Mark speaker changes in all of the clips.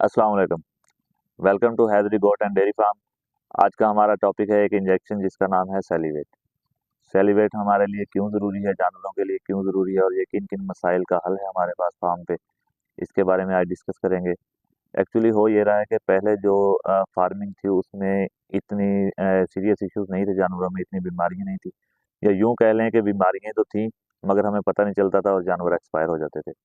Speaker 1: अस्सलाम वालेकुम। Welcome to Haidari goat and dairy farm. आज का हमारा टॉपिक है एक इंजेक्शन जिसका नाम है सेलिवेट। सेलिवेट हमारे लिए क्यों ज़रूरी है, जानवरों के लिए क्यों ज़रूरी है और ये किन किन मसाइल का हल है हमारे पास फार्म पे, इसके बारे में आज डिस्कस करेंगे। एक्चुअली हो ये रहा है कि पहले जो फार्मिंग थी उसमें इतनी सीरियस इश्यूज नहीं थे, जानवरों में इतनी बीमारियां नहीं थी, या यूं कह लें कि बीमारियां तो थी मगर हमें पता नहीं चलता था और जानवर एक्सपायर हो जाते थे।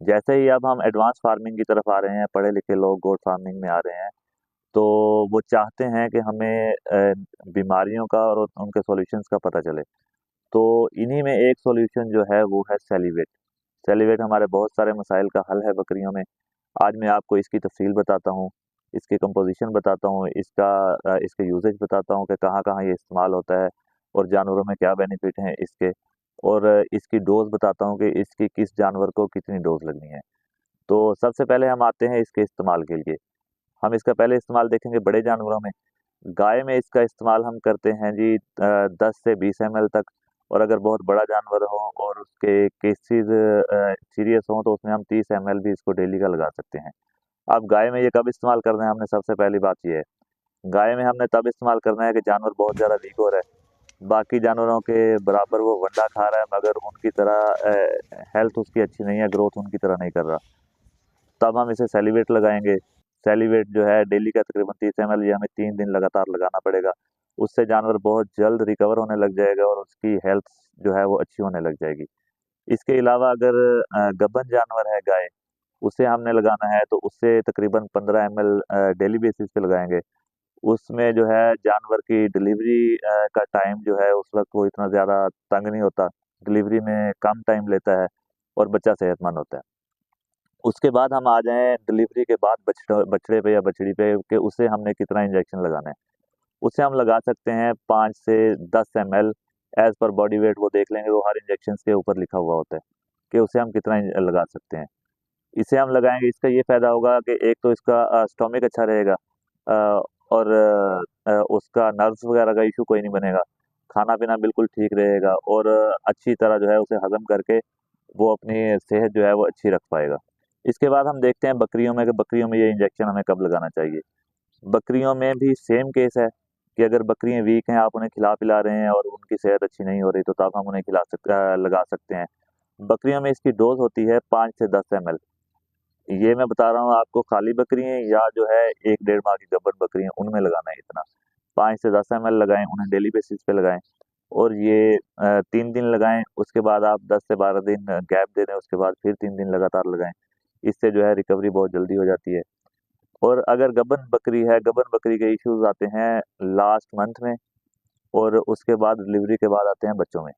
Speaker 1: जैसे ही अब हम एडवांस फार्मिंग की तरफ आ रहे हैं, पढ़े लिखे लोग गोट फार्मिंग में आ रहे हैं, तो वो चाहते हैं कि हमें बीमारियों का और उनके सॉल्यूशंस का पता चले। तो इन्हीं में एक सॉल्यूशन जो है वो है सेलिवेट। सेलिवेट हमारे बहुत सारे मसाइल का हल है बकरियों में। आज मैं आपको इसकी तफसील बताता हूँ, इसकी कंपोजिशन बताता हूँ, इसके यूजेज बताता हूँ कि कहाँ कहाँ ये इस्तेमाल होता है और जानवरों में क्या बेनिफिट हैं इसके, और इसकी डोज बताता हूँ कि इसकी किस जानवर को कितनी डोज लगनी है। तो सबसे पहले हम आते हैं इसके इस्तेमाल के लिए। हम इसका पहले इस्तेमाल देखेंगे बड़े जानवरों में। गाय में इसका इस्तेमाल हम करते हैं जी 10 से 20 ml तक। और अगर बहुत बड़ा जानवर हो और उसके केसेस सीरियस हों तो उसमें हम 30 ml भी इसको डेली का लगा सकते हैं। अब गाय में ये कब इस्तेमाल करना है, हमने सबसे पहली बात ये है, गाय में हमने तब इस्तेमाल करना है कि जानवर बहुत ज़्यादा वीक हो रहा है, बाकी जानवरों के बराबर वो वंडा खा रहा है मगर उनकी तरह हेल्थ उसकी अच्छी नहीं है, ग्रोथ उनकी तरह नहीं कर रहा, तब हम इसे सेलिवेट लगाएंगे। सेलिवेट जो है डेली का तकरीबन 30 ml ये हमें 3 दिन लगातार लगाना पड़ेगा। उससे जानवर बहुत जल्द रिकवर होने लग जाएगा और उसकी हेल्थ जो है वो अच्छी होने लग जाएगी। इसके अलावा अगर गब्बन जानवर है गाय, उसे हमने लगाना है तो उससे तकरीबन 15 ml डेली बेसिस पे लगाएंगे। उसमें जो है जानवर की डिलीवरी का टाइम जो है उस वक्त वो इतना ज़्यादा तंग नहीं होता, डिलीवरी में कम टाइम लेता है और बच्चा सेहतमंद होता है। उसके बाद हम आ जाएँ डिलीवरी के बाद बछड़े पे या बछड़ी पे कि उसे हमने कितना इंजेक्शन लगाना है। उसे हम लगा सकते हैं 5 से 10 ML, as per body weight वो देख लेंगे, वो हर इंजेक्शन के ऊपर लिखा हुआ होता है कि उसे हम कितना लगा सकते हैं। इसे हम लगाएँगे, इसका ये फ़ायदा होगा कि एक तो इसका स्टोमक अच्छा रहेगा, अ, और उसका नर्व्स वगैरह का इश्यू कोई नहीं बनेगा। खाना-पीना बिल्कुल ठीक रहेगा और अच्छी तरह जो है उसे हज़म करके वो अपनी सेहत जो है वो अच्छी रख पाएगा। इसके बाद हम देखते हैं बकरियों में कि बकरियों में ये इंजेक्शन हमें कब लगाना चाहिए। बकरियों में भी सेम केस है कि अगर बकरियाँ वीक हैं, आप उन्हें खिला-पिला रहे हैं और उनकी सेहत अच्छी नहीं हो रही, तो तब हम उन्हें लगा सकते हैं। बकरियों में इसकी डोज़ होती है 5 से 10 एमएल। ये मैं बता रहा हूँ आपको, खाली बकरियाँ या जो है 1 डेढ़ माह की गब्बर बकरियाँ, उनमें लगाना है इतना। 5 से 10 एमएल लगाएँ, उन्हें डेली बेसिस पे लगाएँ और ये 3 दिन लगाएँ, उसके बाद आप 10 से 12 दिन गैप दे दें, उसके बाद फिर 3 दिन लगातार लगाएँ। इससे जो है रिकवरी बहुत जल्दी हो जाती है। और अगर गबन बकरी है, गबन बकरी के इश्यूज़ आते हैं लास्ट मंथ में और उसके बाद डिलीवरी के बाद आते हैं बच्चों में।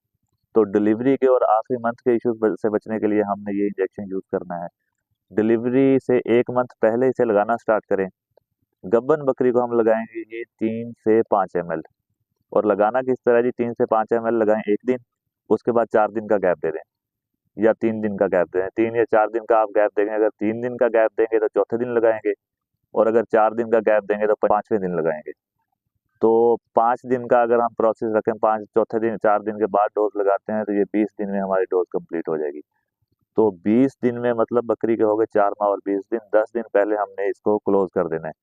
Speaker 1: तो डिलीवरी के और आखिरी मंथ के इश्यूज़ से बचने के लिए हमने ये इंजेक्शन यूज़ करना है। डिलीवरी से 1 मंथ पहले इसे लगाना स्टार्ट करें। गब्बन बकरी को हम लगाएँगे ये 3 से 5 एमएल, और लगाना किस तरह जी, 3 से 5 एमएल लगाएँ 1 दिन, उसके बाद 4 दिन का गैप दे दें या 3 दिन का गैप दें। 3 या 4 दिन का आप गैप देंगे, अगर 3 दिन का गैप देंगे तो चौथे दिन लगाएँगे और अगर 4 दिन का गैप देंगे तो 5वें दिन लगाएँगे। तो 5 दिन का अगर हम प्रोसेस रखें, 5 चौथे दिन 4 दिन के बाद डोज़ लगाते हैं तो ये 20 दिन में हमारी डोज़ कंप्लीट हो जाएगी। तो 20 दिन में मतलब बकरी के हो गए 4 माह और 20 दिन, 10 दिन पहले हमने इसको क्लोज़ कर देना है।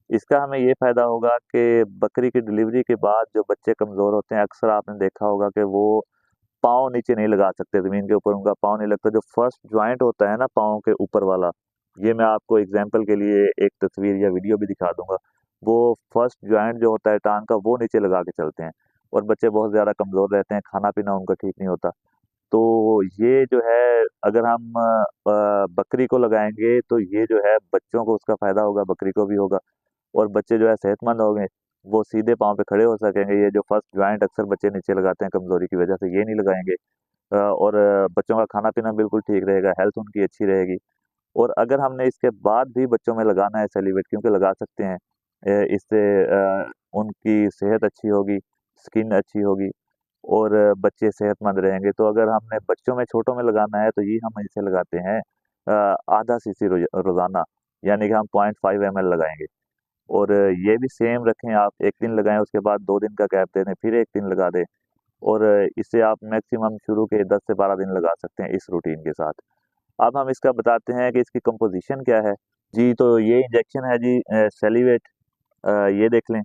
Speaker 1: इसका हमें ये फ़ायदा होगा कि बकरी की डिलीवरी के बाद जो बच्चे कमज़ोर होते हैं, अक्सर आपने देखा होगा कि वो पाँव नीचे नहीं लगा सकते, ज़मीन के ऊपर उनका पाँव नहीं लगता। जो फर्स्ट जॉइंट होता है ना पाँव के ऊपर वाला, ये मैं आपको एग्ज़ाम्पल के लिए एक तस्वीर या वीडियो भी दिखा दूँगा। वो फर्स्ट जॉइंट जो होता है टाँग का, वो नीचे लगा के चलते हैं और बच्चे बहुत ज़्यादा कमज़ोर रहते हैं, खाना-पीना उनका ठीक नहीं होता। तो ये जो है अगर हम बकरी को लगाएँगे तो ये जो है बच्चों को उसका फ़ायदा होगा, बकरी को भी होगा और बच्चे जो है सेहतमंद होंगे, वो सीधे पाँव पे खड़े हो सकेंगे। ये जो फर्स्ट जॉइंट अक्सर बच्चे नीचे लगाते हैं कमज़ोरी की वजह से, ये नहीं लगाएँगे। और बच्चों का खाना-पीना बिल्कुल ठीक रहेगा, हेल्थ उनकी अच्छी रहेगी। और अगर हमने इसके बाद भी बच्चों में लगाना है सेलिवेट, क्योंकि लगा सकते हैं, इससे उनकी सेहत अच्छी होगी, स्किन अच्छी होगी और बच्चे सेहतमंद रहेंगे। तो अगर हमने बच्चों में, छोटों में लगाना है तो ये हम इसे लगाते हैं आधा सीसी रोज़ाना, यानी कि हम 0.5 एमएल लगाएँगे। और ये भी सेम रखें आप, 1 दिन लगाएँ उसके बाद 2 दिन का गैप दे दें, फिर 1 दिन लगा दें और इसे आप मैक्सिमम शुरू के 10 से 12 दिन लगा सकते हैं इस रूटीन के साथ। अब हम इसका बताते हैं कि इसकी कंपोज़िशन क्या है। जी, तो ये इंजेक्शन है जी सेलिवेट। ये देख लें।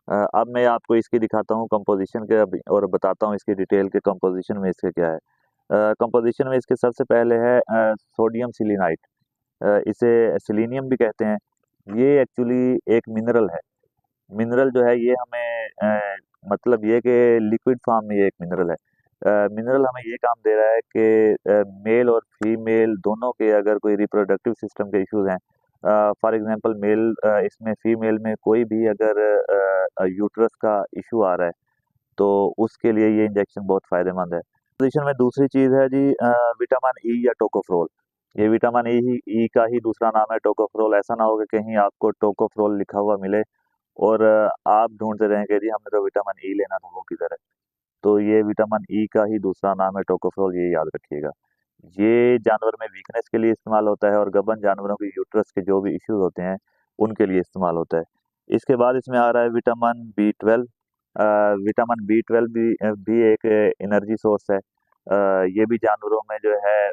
Speaker 1: अब मैं आपको इसकी दिखाता हूँ कंपोजिशन के अभी और बताता हूँ इसकी डिटेल के कंपोजिशन में इसके क्या है। कंपोजिशन में इसके सबसे पहले है सोडियम सिलिनाइट। इसे सिलीनियम भी कहते हैं। ये एक्चुअली एक मिनरल है। मिनरल जो है ये हमें मतलब ये कि लिक्विड फॉर्म में ये एक मिनरल है। मिनरल हमें ये काम दे रहा है कि मेल और फीमेल दोनों के अगर कोई रिप्रोडक्टिव सिस्टम के इश्यूज हैं, फॉर एग्जांपल मेल इसमें फीमेल में कोई भी अगर यूट्रस का इशू आ रहा है तो उसके लिए ये इंजेक्शन बहुत फायदेमंद है। पोजीशन में दूसरी चीज है जी विटामिन ई या टोकोफ्रोल। ये विटामिन ई का ही दूसरा नाम है टोकोफ्रोल। ऐसा ना हो कि कहीं आपको टोकोफ्रोल लिखा हुआ मिले और आप ढूंढते रहें कि जी हमने तो विटामिन ई लेना था, वो किधर है। तो ये विटामिन ई का ही दूसरा नाम है टोकोफ्रोल, ये याद रखिएगा। ये जानवर में वीकनेस के लिए इस्तेमाल होता है और गबन जानवरों के यूट्रस के जो भी इश्यूज होते हैं उनके लिए इस्तेमाल होता है। इसके बाद इसमें आ रहा है vitamin B twelve. Vitamin B twelve भी एक एनर्जी सोर्स है। ये भी जानवरों में जो है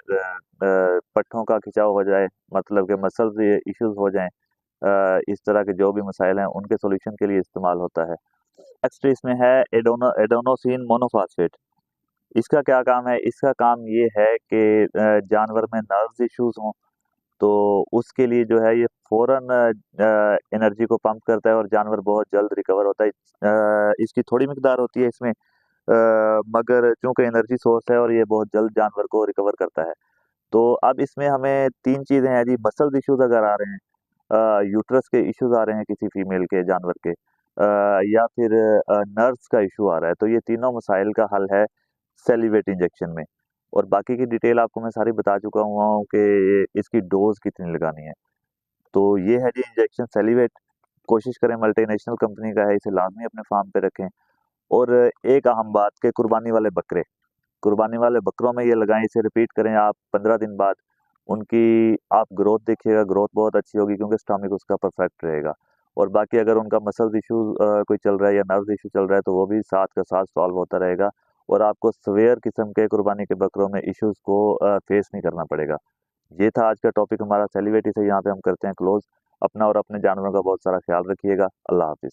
Speaker 1: पट्ठों का खिंचाव हो जाए, मतलब कि मसल्स इश्यूज हो जाएं, इस तरह के जो भी मसाइल हैं उनके सॉल्यूशन के लिए इस्तेमाल होता है। नेक्स्ट इसमें है एडोनोसिन मोनोफॉस्फेट। इसका क्या काम है? इसका काम ये है कि जानवर में नर्व्स इश्यूज हों तो उसके लिए जो है ये फौरन एनर्जी को पंप करता है और जानवर बहुत जल्द रिकवर होता है। इसकी थोड़ी मिकदार होती है इसमें, मगर चूंकि एनर्जी सोर्स है और ये बहुत जल्द जानवर को रिकवर करता है। तो अब इसमें हमें तीन चीजें हैं जी। मसल इश्यूज अगर आ रहे हैं, यूट्रस के इश्यूज आ रहे हैं किसी फीमेल के जानवर के, या फिर नर्व्स का इशू आ रहा है, तो ये तीनों मसाइल का हल है सेलिवेट इंजेक्शन में। और बाकी की डिटेल आपको मैं सारी बता चुका हुआ हूँ कि इसकी डोज कितनी लगानी है। तो ये है जी इंजेक्शन सेलिवेट। कोशिश करें, मल्टीनेशनल कंपनी का है, इसे लाजमी अपने फार्म पे रखें। और एक अहम बात के कुर्बानी वाले बकरे, कुर्बानी वाले बकरों में ये लगाएं, इसे रिपीट करें आप 15 दिन बाद। उनकी आप ग्रोथ देखिएगा, ग्रोथ बहुत अच्छी होगी क्योंकि स्टमक उसका परफेक्ट रहेगा। और बाकी अगर उनका मसल्स इशू कोई चल रहा है या नर्व इशू चल रहा है तो वो भी साथ का साथ सॉल्व होता रहेगा और आपको सवेयर किस्म के कुर्बानी के बकरों में इश्यूज को फेस नहीं करना पड़ेगा। ये था आज का टॉपिक हमारा सेलिब्रिटी से। यहाँ पे हम करते हैं क्लोज। अपना और अपने जानवरों का बहुत सारा ख्याल रखिएगा। अल्लाह हाफिज।